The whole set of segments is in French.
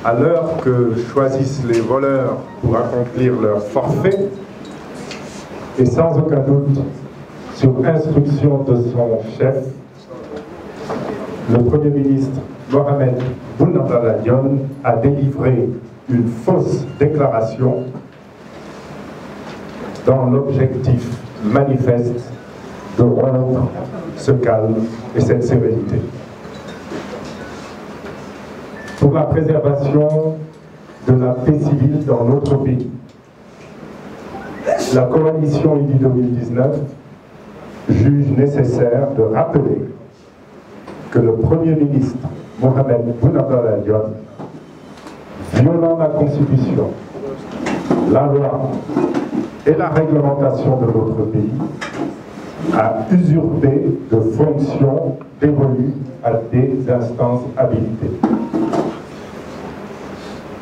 À l'heure que choisissent les voleurs pour accomplir leur forfait, et sans aucun doute sur instruction de son chef, le Premier ministre Mohamed Boun Abdallah Dionne a délivré une fausse déclaration dans l'objectif manifeste de rompre ce calme et cette sérénité. Pour la préservation de la paix civile dans notre pays, la coalition IDI 2019 juge nécessaire de rappeler que le Premier ministre Mohamed Boun Abdallah Dionne, violant la Constitution, la loi et la réglementation de notre pays, a usurpé de fonctions dévolues à des instances habilitées.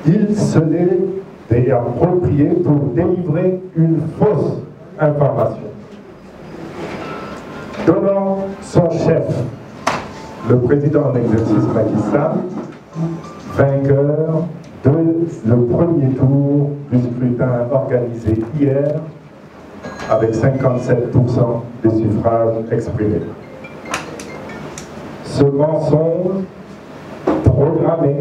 Il se l'est approprié pour délivrer une fausse information, donnant son chef, le président en exercice Macky Sall, vainqueur de le premier tour du scrutin organisé hier avec 57% des suffrages exprimés. Ce mensonge programmé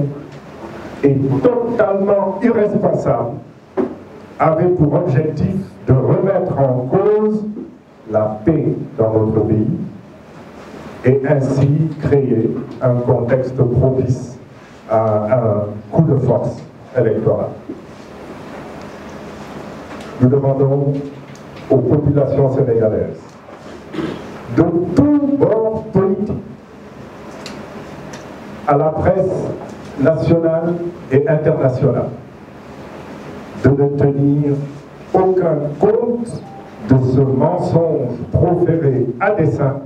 et totalement irresponsable avait pour objectif de remettre en cause la paix dans notre pays et ainsi créer un contexte propice à un coup de force électoral. Nous demandons aux populations sénégalaises de tous bords politiques, à la presse nationale et internationale, de ne tenir aucun compte de ce mensonge proféré à dessein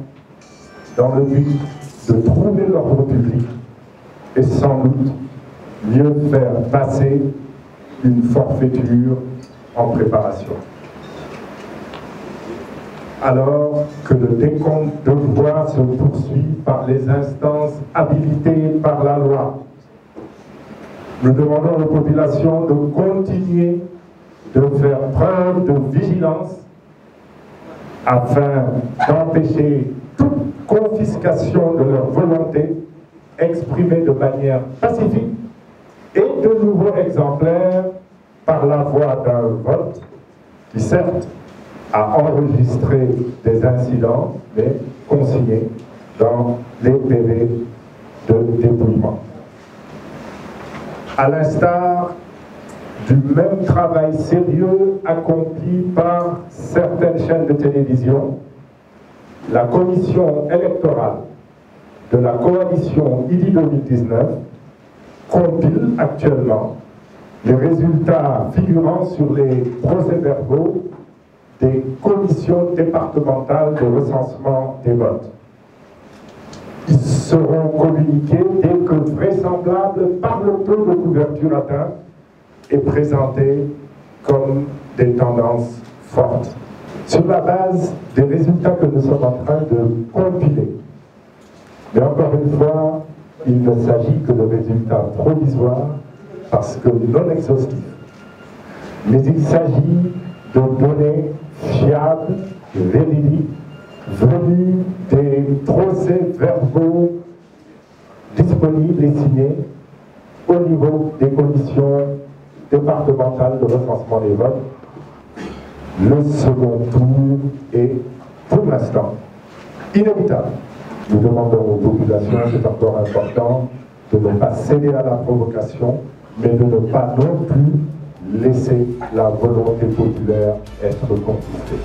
dans le but de trouver l'ordre public et sans doute mieux faire passer une forfaiture en préparation. Alors que le décompte de voix se poursuit par les instances habilitées par la loi, nous demandons aux populations de continuer de faire preuve de vigilance afin d'empêcher toute confiscation de leur volonté exprimée de manière pacifique et de nouveaux exemplaires par la voie d'un vote qui certes a enregistré des incidents mais consignés dans les PV de dépouillement. À l'instar du même travail sérieux accompli par certaines chaînes de télévision, la commission électorale de la coalition IDI 2019 compile actuellement les résultats figurant sur les procès-verbaux des commissions départementales de recensement des votes. Ils seront communiqués dès que vraisemblable par le taux de couverture atteint et présentés comme des tendances fortes, sur la base des résultats que nous sommes en train de compiler. Mais encore une fois, il ne s'agit que de résultats provisoires parce que non exhaustifs. Mais il s'agit de données fiables, véridiques, venues des procès-verbaux disponibles et signés au niveau des commissions départementales de recensement des votes. Le second tour est, pour l'instant, inévitable. Nous demandons aux populations, c'est encore important, de ne pas céder à la provocation, mais de ne pas non plus laisser la volonté populaire être conquistée.